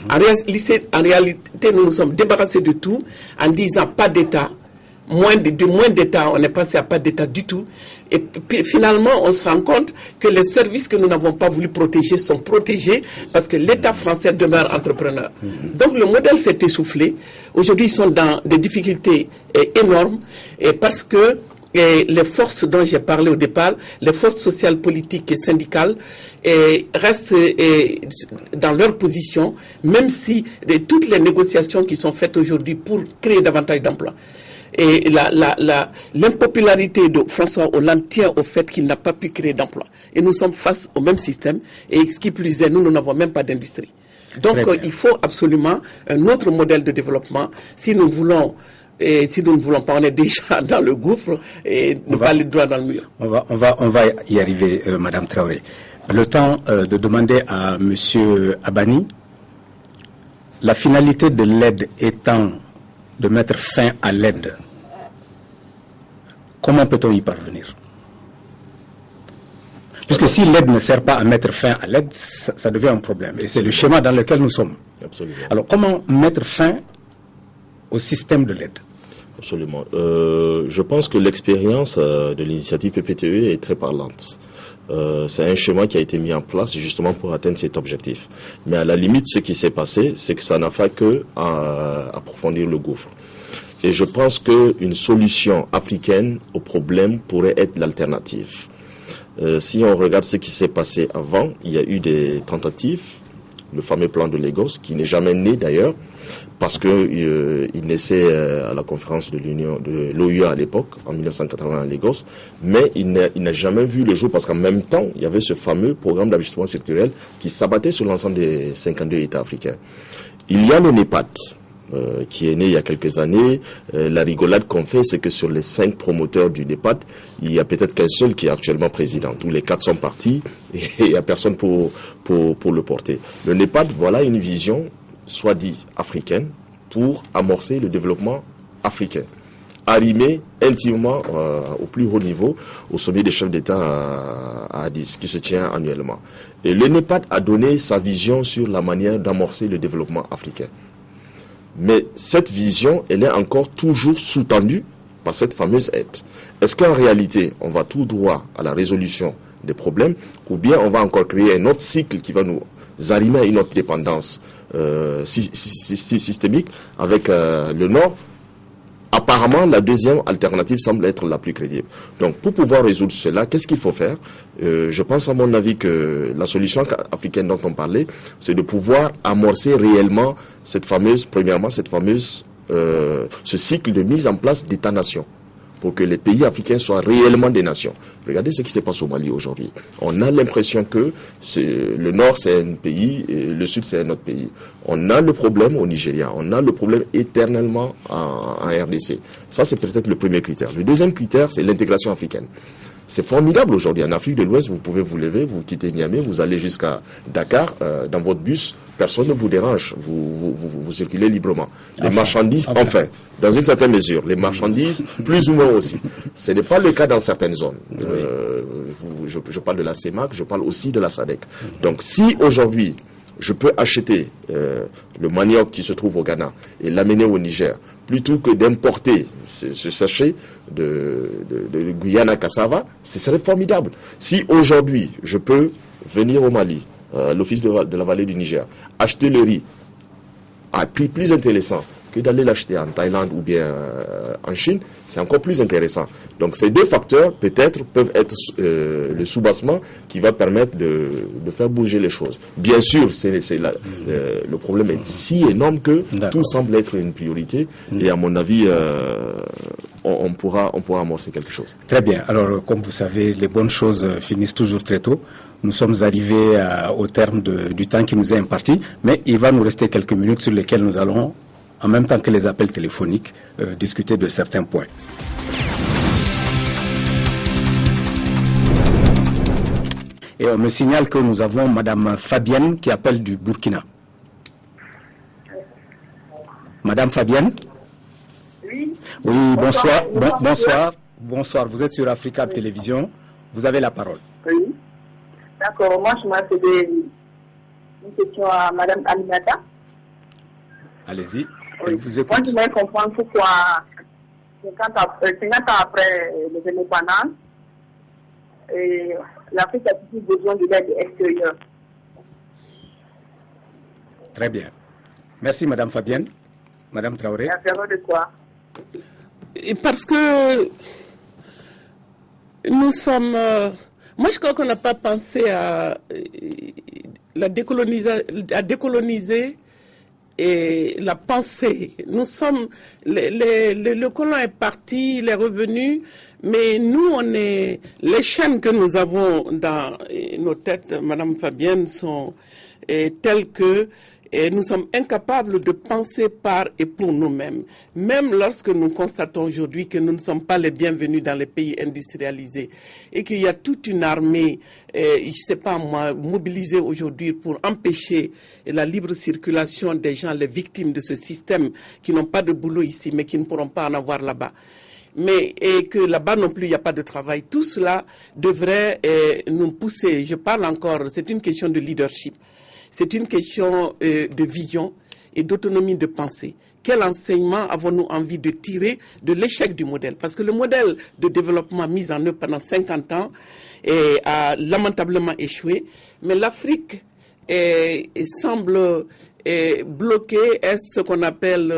En réalité, nous nous sommes débarrassés de tout en disant pas d'État, moins d'État, on est passé à pas d'État du tout. Et puis, finalement, on se rend compte que les services que nous n'avons pas voulu protéger sont protégés parce que l'État français demeure entrepreneur. Donc le modèle s'est essoufflé. Aujourd'hui, ils sont dans des difficultés énormes parce que les forces dont j'ai parlé au départ, les forces sociales, politiques et syndicales, restent dans leur position, même si toutes les négociations qui sont faites aujourd'hui pour créer davantage d'emplois. Et l'impopularité de François Hollande tient au fait qu'il n'a pas pu créer d'emplois. Et nous sommes face au même système. Et ce qui plus est, nous n'avons même pas d'industrie. Donc il faut absolument un autre modèle de développement si nous voulons. Et si nous ne voulons pas, on est déjà dans le gouffre et ne pas aller droit dans le mur. On va y arriver, Madame Traoré. Le temps de demander à Monsieur Abani, la finalité de l'aide étant de mettre fin à l'aide, comment peut-on y parvenir? Puisque si l'aide ne sert pas à mettre fin à l'aide, ça devient un problème. Et c'est le schéma dans lequel nous sommes. Absolument. Alors comment mettre fin au système de l'aide? Absolument. Je pense que l'expérience de l'initiative PPTE est très parlante. C'est un schéma qui a été mis en place justement pour atteindre cet objectif. Mais à la limite, ce qui s'est passé, c'est que ça n'a fait que approfondir le gouffre. Et je pense qu'une solution africaine au problème pourrait être l'alternative. Si on regarde ce qui s'est passé avant, il y a eu des tentatives, le fameux plan de Lagos, qui n'est jamais né d'ailleurs, parce que il naissait à la conférence de l'OUA à l'époque, en 1980 à Lagos, mais il n'a jamais vu le jour parce qu'en même temps, il y avait ce fameux programme d'ajustement sectoriel qui s'abattait sur l'ensemble des 52 États africains. Il y a le NEPAD, qui est né il y a quelques années. La rigolade qu'on fait, c'est que sur les 5 promoteurs du NEPAD, il y a peut-être qu'un seul qui est actuellement président. Tous les 4 sont partis et il n'y a personne pour le porter. Le NEPAD, voilà une vision, soit dit africaine, pour amorcer le développement africain, arrimé intimement au plus haut niveau au sommet des chefs d'État à Addis, qui se tient annuellement. Et le NEPAD a donné sa vision sur la manière d'amorcer le développement africain. Mais cette vision, elle est encore toujours sous-tendue par cette fameuse aide. Est-ce qu'en réalité, on va tout droit à la résolution des problèmes, ou bien on va encore créer un autre cycle qui va nous arrimer à une autre dépendance systémique avec le Nord? Apparemment, la deuxième alternative semble être la plus crédible. Donc, pour pouvoir résoudre cela, qu'est-ce qu'il faut faire? Je pense à mon avis que la solution africaine dont on parlait, c'est de pouvoir amorcer réellement ce cycle de mise en place d'États-nations, pour que les pays africains soient réellement des nations. Regardez ce qui se passe au Mali aujourd'hui. On a l'impression que le Nord c'est un pays et le Sud c'est un autre pays. On a le problème au Nigeria, on a le problème éternellement en RDC. Ça c'est peut-être le premier critère. Le deuxième critère c'est l'intégration africaine. C'est formidable aujourd'hui. En Afrique de l'Ouest, vous pouvez vous lever, vous quittez Niamey, vous allez jusqu'à Dakar, dans votre bus, personne ne vous dérange, vous circulez librement. Les marchandises, enfin, dans une certaine mesure, les marchandises, plus ou moins aussi. Ce n'est pas le cas dans certaines zones. Je parle de la CEMAC, je parle aussi de la SADC. Donc si aujourd'hui, je peux acheter le manioc qui se trouve au Ghana et l'amener au Niger, plutôt que d'importer ce sachet de Guyana Cassava, ce serait formidable. Si aujourd'hui, je peux venir au Mali, l'office de la vallée du Niger, acheter le riz à prix plus intéressant que d'aller l'acheter en Thaïlande ou bien en Chine, c'est encore plus intéressant. Donc ces deux facteurs, peut-être, peuvent être le soubassement qui va permettre de faire bouger les choses. Bien sûr, le problème est si énorme que tout semble être une priorité et à mon avis, on pourra amorcer quelque chose. Très bien. Alors, comme vous savez, les bonnes choses finissent toujours très tôt. Nous sommes arrivés au terme du temps qui nous est imparti, mais il va nous rester quelques minutes sur lesquelles nous allons, en même temps que les appels téléphoniques, discuter de certains points. Et on me signale que nous avons Madame Fabienne qui appelle du Burkina. Madame Fabienne? Oui. Oui, bonsoir. Bonsoir. Bonsoir. Vous êtes sur Africa Télévision. Vous avez la parole. Oui. D'accord. Moi, je m'appelle une question à Madame Aminata. Allez-y. Oui. Vous écoute. Moi, je voudrais comprendre pourquoi 50 ans après les indépendances, l'Afrique a toujours besoin de l'aide extérieure. Très bien. Merci, Madame Fabienne. Madame Traoré. De quoi? Parce que nous sommes... moi, je crois qu'on n'a pas pensé à décoloniser et la pensée. Nous sommes... Le colon est parti, il est revenu, mais nous, les chaînes que nous avons dans nos têtes, Madame Fabienne, sont telles que nous sommes incapables de penser par et pour nous-mêmes. Même lorsque nous constatons aujourd'hui que nous ne sommes pas les bienvenus dans les pays industrialisés et qu'il y a toute une armée, je ne sais pas moi, mobilisée aujourd'hui pour empêcher la libre circulation des gens, les victimes de ce système qui n'ont pas de boulot ici mais qui ne pourront pas en avoir là-bas. Et que là-bas non plus il n'y a pas de travail. Tout cela devrait nous pousser. Je parle encore, c'est une question de leadership. C'est une question de vision et d'autonomie de pensée. Quel enseignement avons-nous envie de tirer de l'échec du modèle? Parce que le modèle de développement mis en œuvre pendant 50 ans a lamentablement échoué. Mais l'Afrique semble bloquée. Est ce qu'on appelle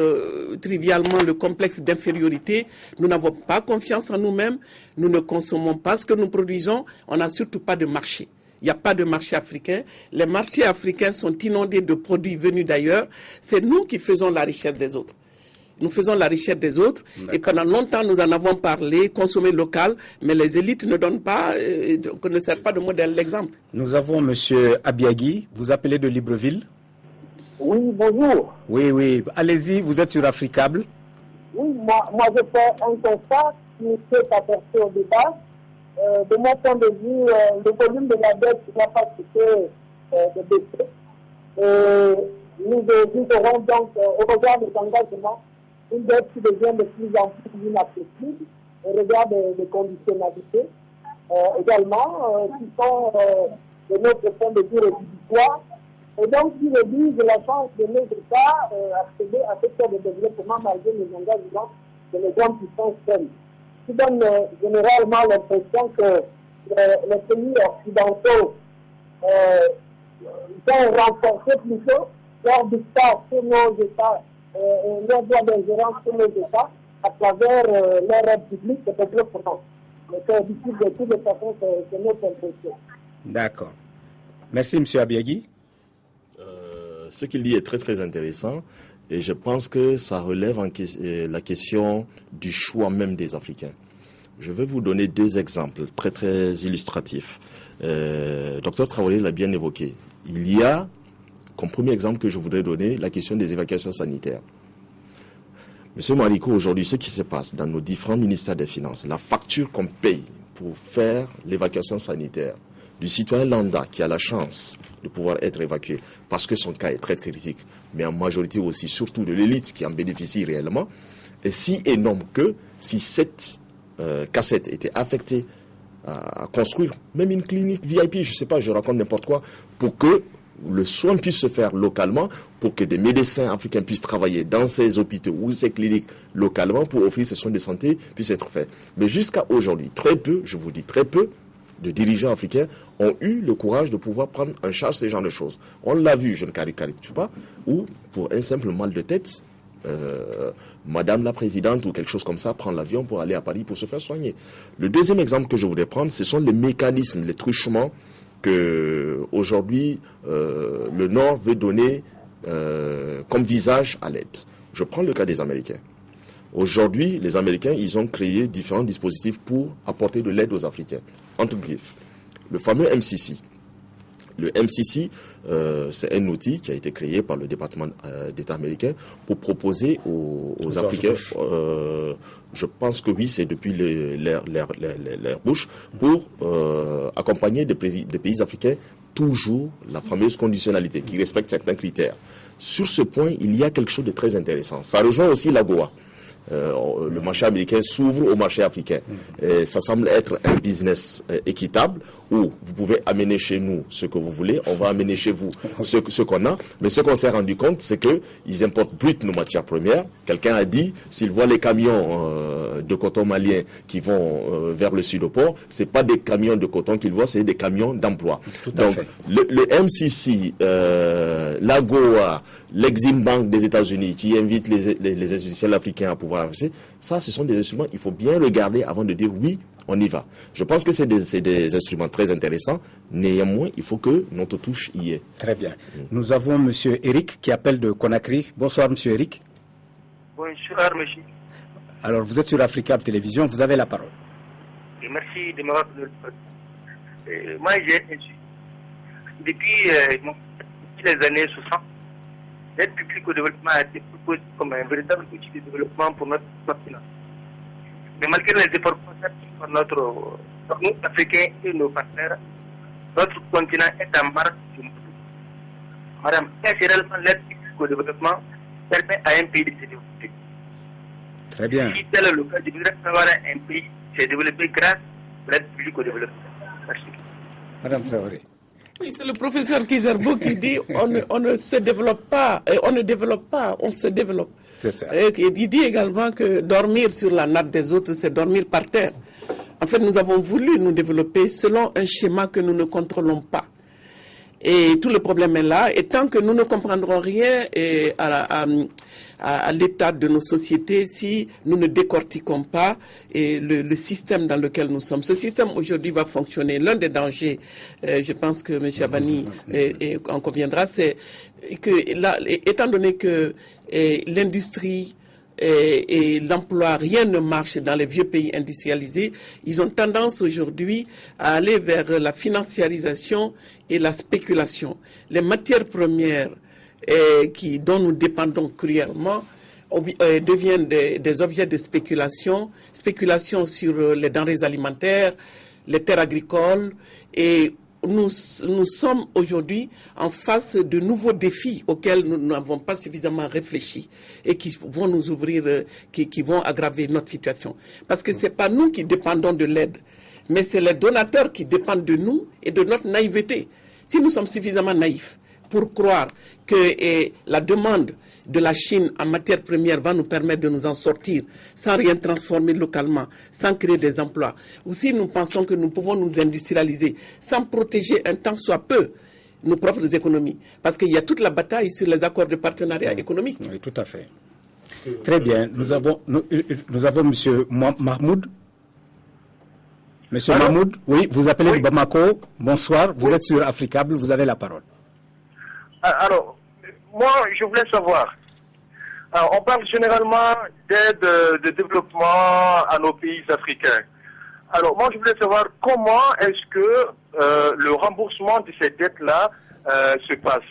trivialement le complexe d'infériorité. Nous n'avons pas confiance en nous-mêmes. Nous ne consommons pas ce que nous produisons. On n'a surtout pas de marché. Il n'y a pas de marché africain. Les marchés africains sont inondés de produits venus d'ailleurs. C'est nous qui faisons la richesse des autres. Nous faisons la richesse des autres et pendant longtemps nous en avons parlé, consommer local, mais les élites ne donnent pas, ne servent pas de modèle d'exemple. Nous avons M. Abiagui, vous appelez de Libreville. Oui, bonjour. Oui, allez-y, vous êtes sur Africable. Oui, moi je fais un constat qui peut apporter au débat. De mon point de vue, le volume de la dette n'a pas cessé de baisser. Nous aurons donc, au regard des engagements, une dette qui devient de plus en plus inaccessible, au regard des conditionnalités. Également, qui sont, de notre point de vue, rédhibitoires. Et donc, qui réduisent la chance de nos États accéder à ce genre de développement malgré les engagements de les grandes puissances seules. Qui donne généralement l'impression que les pays occidentaux vont renforcer plutôt leur dictat sur nos États, leur droit d'ingérence sur nos États à travers leur aide publique de développement. Mais c'est difficile de toutes les façons, c'est notre impression. D'accord. Merci, M. Abiagui. Ce qu'il dit est très très intéressant et je pense que ça relève la question du choix même des Africains. Je vais vous donner deux exemples très très illustratifs. Dr Traoré l'a bien évoqué. Il y a, comme premier exemple que je voudrais donner, la question des évacuations sanitaires. Monsieur Mariko, aujourd'hui, ce qui se passe dans nos différents ministères des Finances, la facture qu'on paye pour faire l'évacuation sanitaire du citoyen lambda qui a la chance de pouvoir être évacué parce que son cas est très critique, mais en majorité aussi, surtout de l'élite qui en bénéficie réellement, est si énorme que si cette cassette était affectée à construire même une clinique VIP, je ne sais pas, je raconte n'importe quoi, pour que le soin puisse se faire localement, pour que des médecins africains puissent travailler dans ces hôpitaux ou ces cliniques localement pour offrir ces soins de santé puissent être faits. Mais jusqu'à aujourd'hui, très peu, je vous dis très peu, de dirigeants africains ont eu le courage de pouvoir prendre en charge ce genre de choses. On l'a vu, je ne caricature pas, ou pour un simple mal de tête, Madame la Présidente ou quelque chose comme ça prend l'avion pour aller à Paris pour se faire soigner. Le deuxième exemple que je voudrais prendre, ce sont les mécanismes, les truchements que aujourd'hui le Nord veut donner comme visage à l'aide. Je prends le cas des Américains. Aujourd'hui, les Américains, ils ont créé différents dispositifs pour apporter de l'aide aux Africains. Entre griffes, le fameux MCC. Le MCC, c'est un outil qui a été créé par le département d'État américain pour proposer aux Africains, je pense que oui, c'est depuis l'ère Bush, pour accompagner des pays africains toujours la fameuse conditionnalité qui respecte certains critères. Sur ce point, il y a quelque chose de très intéressant. Ça rejoint aussi l'AGOA. Le marché américain s'ouvre au marché africain. Et ça semble être un business équitable où vous pouvez amener chez nous ce que vous voulez, on va amener chez vous ce qu'on a. Mais ce qu'on s'est rendu compte, c'est qu'ils importent brut nos matières premières. Quelqu'un a dit, s'ils voient les camions de coton malien qui vont vers le sud au port, c'est pas des camions de coton qu'ils voient, c'est des camions d'emploi. Donc le MCC, l'AGOA, l'Exim Bank des États-Unis qui invite les institutionnels africains à pouvoir avancer, ça, ce sont des instruments, il faut bien regarder avant de dire oui, on y va. Je pense que c'est des instruments très intéressants. Néanmoins, il faut que notre touche y est. Très bien. Nous avons M. Eric qui appelle de Conakry. Bonsoir, M. Eric. Bonsoir, monsieur. Alors, vous êtes sur Africable Télévision, vous avez la parole. Et merci de m'avoir donné la parole. Moi, depuis les années 60, l'aide publique au développement a été proposée comme un véritable outil de développement pour notre continent. Mais malgré les efforts constatés par nous, Africains et nos partenaires, notre continent est en marche du monde. Madame, réellement l'aide publique au développement permet à un pays de se développer. Très bien. Si tel est le cas, je voudrais savoir un pays s'est développé grâce à l'aide publique au développement. Merci. Madame Traoré. Oui, c'est le professeur Kizerbo qui dit on ne se développe pas, et on ne développe pas, on se développe. C'est ça. Et il dit également que dormir sur la natte des autres, c'est dormir par terre. En fait, nous avons voulu nous développer selon un schéma que nous ne contrôlons pas. Et tout le problème est là. Et tant que nous ne comprendrons rien à l'état de nos sociétés, si nous ne décortiquons pas le système dans lequel nous sommes. Ce système aujourd'hui va fonctionner. L'un des dangers, je pense que M. Abani en conviendra, c'est que là, étant donné que l'industrie et l'emploi, rien ne marche dans les vieux pays industrialisés, ils ont tendance aujourd'hui à aller vers la financiarisation et la spéculation. Les matières premières dont nous dépendons cruellement deviennent des objets de spéculation sur les denrées alimentaires, les terres agricoles, et nous sommes aujourd'hui en face de nouveaux défis auxquels nous n'avons pas suffisamment réfléchi et qui vont nous ouvrir, qui vont aggraver notre situation. Parce que ce n'est pas nous qui dépendons de l'aide, mais c'est les donateurs qui dépendent de nous et de notre naïveté. Si nous sommes suffisamment naïfs pour croire que la demande de la Chine en matière première va nous permettre de nous en sortir sans rien transformer localement, sans créer des emplois, ou si nous pensons que nous pouvons nous industrialiser sans protéger un tant soit peu nos propres économies, parce qu'il y a toute la bataille sur les accords de partenariat économique. Oui, tout à fait. Très bien. Nous avons M. Mahmoud. Monsieur Mahmoud, oui, vous appelez de Bamako. Bonsoir, vous êtes sur Africable, vous avez la parole. Alors, moi, je voulais savoir, on parle généralement d'aide de développement à nos pays africains. Alors, moi, je voulais savoir comment est-ce que le remboursement de ces dettes-là se passe.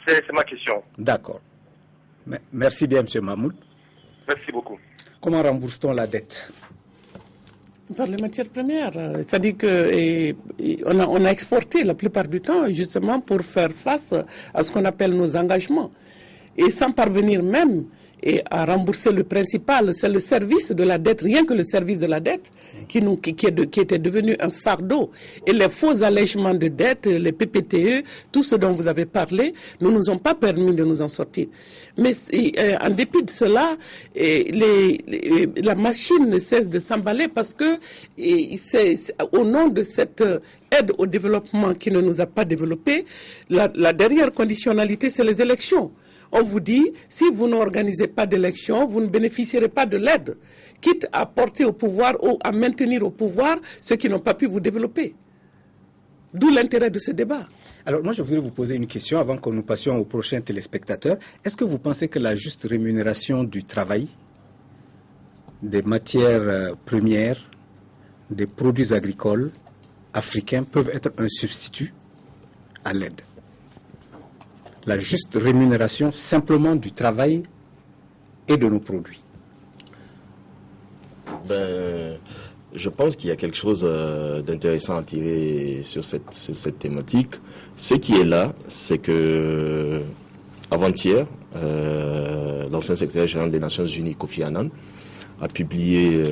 C'est ma question. D'accord. Merci bien, M. Mahmoud. Merci beaucoup. Comment rembourse-t-on la dette? Par les matières premières. C'est-à-dire qu'on a exporté la plupart du temps justement pour faire face à ce qu'on appelle nos engagements. Et sans parvenir même à rembourser le principal, c'est le service de la dette, rien que le service de la dette qui était devenu un fardeau. Et les faux allègements de dette, les PPTE, tout ce dont vous avez parlé, ne nous ont pas permis de nous en sortir. Mais en dépit de cela, la machine ne cesse de s'emballer parce que c'est au nom de cette aide au développement qui ne nous a pas développé, la dernière conditionnalité, c'est les élections. On vous dit, si vous n'organisez pas d'élections, vous ne bénéficierez pas de l'aide, quitte à porter au pouvoir ou à maintenir au pouvoir ceux qui n'ont pas pu vous développer. D'où l'intérêt de ce débat. Alors moi, je voudrais vous poser une question avant que nous passions aux prochains téléspectateurs. Est-ce que vous pensez que la juste rémunération du travail, des matières premières, des produits agricoles africains peuvent être un substitut à l'aide? La juste rémunération simplement du travail et de nos produits. Je pense qu'il y a quelque chose d'intéressant à tirer sur cette thématique. Ce qui est là, c'est que avant-hier, l'ancien secrétaire général des Nations Unies, Kofi Annan, a publié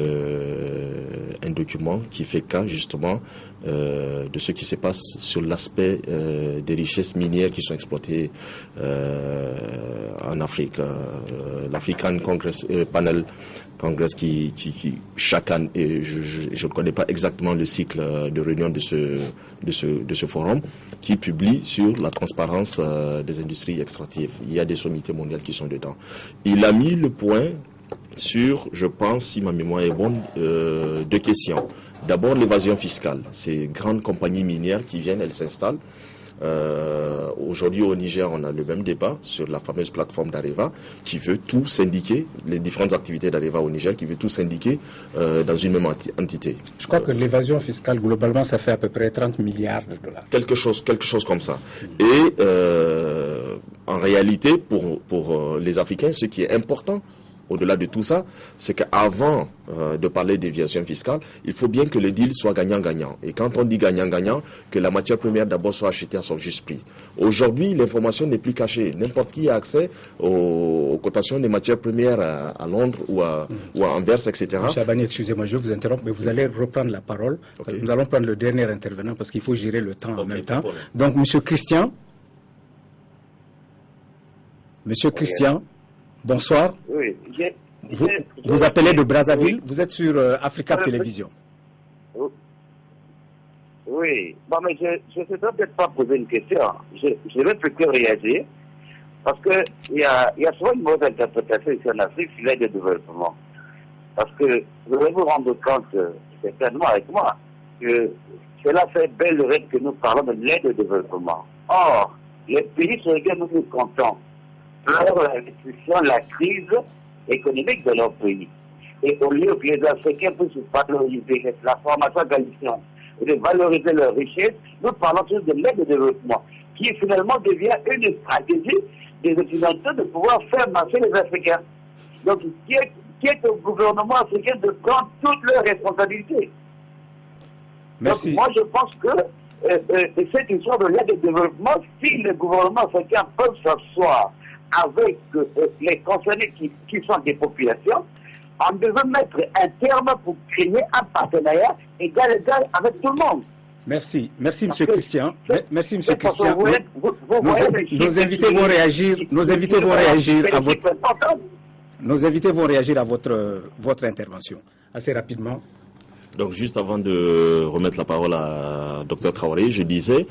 un document qui fait cas justement de ce qui se passe sur l'aspect des richesses minières qui sont exploitées en Afrique. L'African Congress Panel Congress qui chaque année, je ne connais pas exactement le cycle de réunion de ce forum, qui publie sur la transparence des industries extractives. Il y a des sommités mondiales qui sont dedans. Il a mis le point sur, je pense, si ma mémoire est bonne, deux questions. D'abord, l'évasion fiscale. Ces grandes compagnies minières qui viennent, elles s'installent. Aujourd'hui, au Niger, on a le même débat sur la fameuse plateforme d'Areva qui veut tout syndiquer, les différentes activités d'Areva au Niger, qui veut tout syndiquer dans une même entité. Je crois que l'évasion fiscale, globalement, ça fait à peu près 30 milliards de dollars. Quelque chose comme ça. Et en réalité, pour les Africains, ce qui est important, au-delà de tout ça, c'est qu'avant de parler d'évasion fiscale, il faut bien que le deal soit gagnant-gagnant. Et quand on dit gagnant-gagnant, que la matière première d'abord soit achetée à son juste prix. Aujourd'hui, l'information n'est plus cachée. N'importe qui a accès aux cotations des matières premières à Londres ou à Anvers, etc. M. Abani, excusez-moi, je vais vous interrompre, mais vous allez reprendre la parole. Okay. Nous allons prendre le dernier intervenant parce qu'il faut gérer le temps en même temps. Donc, M. Christian. Monsieur Christian. Bonsoir. Oui, vous appelez de Brazzaville, vous êtes sur Africa Télévision. Oui, Oui, bon, mais je ne sais peut-être pas poser une question. Je vais plutôt réagir. Parce qu'il y a souvent une mauvaise interprétation ici en Afrique sur l'aide de développement. Parce que vous allez vous rendre compte, certainement avec moi, que cela fait belle lurette que nous parlons de l'aide de développement. Or, les pays sur lesquels nous nous comptons pleurent la destruction, la crise économique de leur pays. Et au lieu que les Africains puissent valoriser la formation qualifiante et de valoriser leur richesse, nous parlons toujours de l'aide de développement, qui finalement devient une stratégie des Occidentaux de pouvoir faire marcher les Africains. Donc, qui est au gouvernement africain de prendre toutes leurs responsabilités. Merci. Donc, moi, je pense que cette histoire de l'aide de développement, si les gouvernements africains peuvent s'asseoir avec les concernés qui sont des populations, on devait mettre un terme pour créer un partenariat égal avec tout le monde. Merci, M. Christian. Merci, M. Christian. Nos invités vont réagir. Nos invités vont réagir à votre. Nos invités vont réagir à votre intervention assez rapidement. Donc, juste avant de remettre la parole à Dr Traoré, je disais,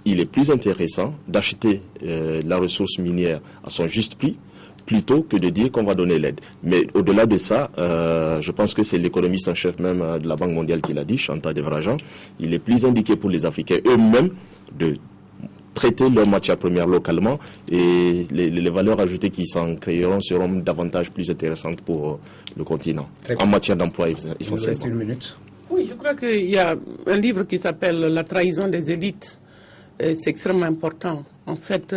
il est plus intéressant d'acheter la ressource minière à son juste prix, plutôt que de dire qu'on va donner l'aide. Mais au-delà de ça, je pense que c'est l'économiste en chef même de la Banque mondiale qui l'a dit, Chantal Devrajan, il est plus indiqué pour les Africains eux-mêmes de traiter leurs matières premières localement et les valeurs ajoutées qui s'en créeront seront davantage plus intéressantes pour le continent, en matière d'emploi essentiellement. Une minute. Oui, je crois qu'il y a un livre qui s'appelle « La trahison des élites ». C'est extrêmement important. En fait,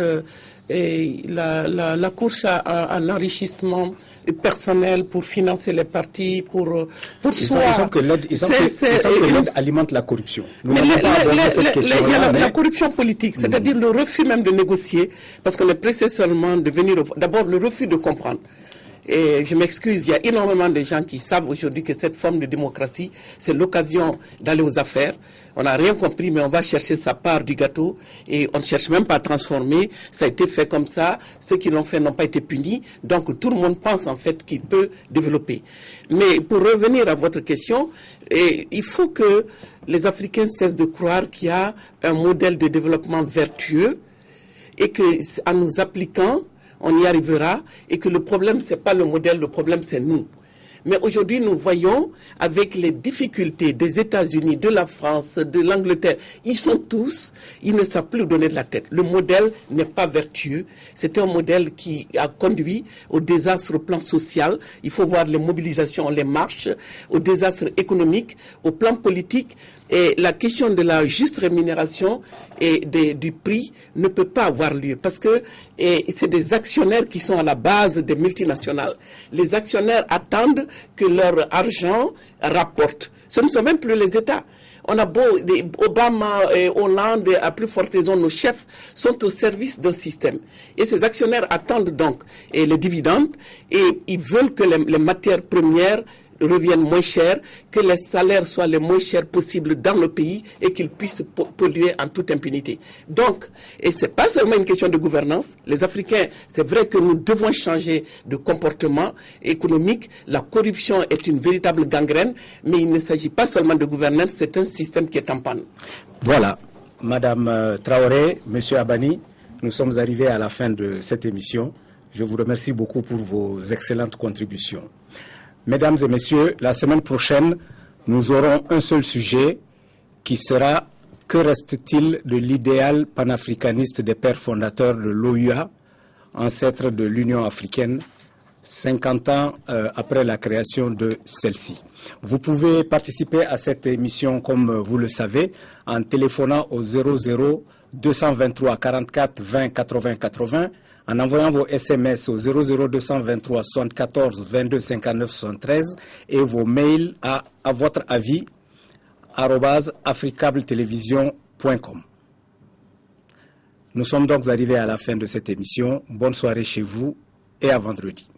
la course à l'enrichissement personnel pour financer les partis, pour soi. Il semble que l'aide alimente la corruption. Il y a la corruption politique, c'est-à-dire le refus même de négocier, parce qu'on est pressé seulement de venir. D'abord, le refus de comprendre. Et je m'excuse, il y a énormément de gens qui savent aujourd'hui que cette forme de démocratie, c'est l'occasion d'aller aux affaires. On n'a rien compris, mais on va chercher sa part du gâteau et on ne cherche même pas à transformer. Ça a été fait comme ça. Ceux qui l'ont fait n'ont pas été punis. Donc tout le monde pense en fait qu'il peut développer. Mais pour revenir à votre question, il faut que les Africains cessent de croire qu'il y a un modèle de développement vertueux et qu'en nous appliquant, on y arrivera et que le problème, ce n'est pas le modèle, le problème, c'est nous. Mais aujourd'hui, nous voyons, avec les difficultés des États-Unis, de la France, de l'Angleterre, ils ne savent plus donner de la tête. Le modèle n'est pas vertueux. C'est un modèle qui a conduit au désastre au plan social. Il faut voir les mobilisations, les marches, au désastre économique, au plan politique. Et la question de la juste rémunération et du prix ne peut pas avoir lieu parce que c'est des actionnaires qui sont à la base des multinationales. Les actionnaires attendent que leur argent rapporte. Ce ne sont même plus les États. On a Obama et Hollande, à plus forte raison, nos chefs sont au service d'un système. Et ces actionnaires attendent donc les dividendes et ils veulent que les matières premières reviennent moins chers, que les salaires soient les moins chers possibles dans le pays et qu'ils puissent polluer en toute impunité. Donc, et c'est pas seulement une question de gouvernance. Les Africains, c'est vrai que nous devons changer de comportement économique. La corruption est une véritable gangrène, mais il ne s'agit pas seulement de gouvernance, c'est un système qui est en panne. Voilà, Madame Traoré, Monsieur Abani, nous sommes arrivés à la fin de cette émission. Je vous remercie beaucoup pour vos excellentes contributions. Mesdames et messieurs, la semaine prochaine, nous aurons un seul sujet qui sera « Que reste-t-il de l'idéal panafricaniste des pères fondateurs de l'OUA, ancêtre de l'Union africaine, 50 ans après la création de celle-ci ?» Vous pouvez participer à cette émission, comme vous le savez, en téléphonant au 00 223 44 20 80 80, en envoyant vos SMS au 00223 74 22 59 73 et vos mails à votre avis @africabletelevision.com. Nous sommes donc arrivés à la fin de cette émission. Bonne soirée chez vous et à vendredi.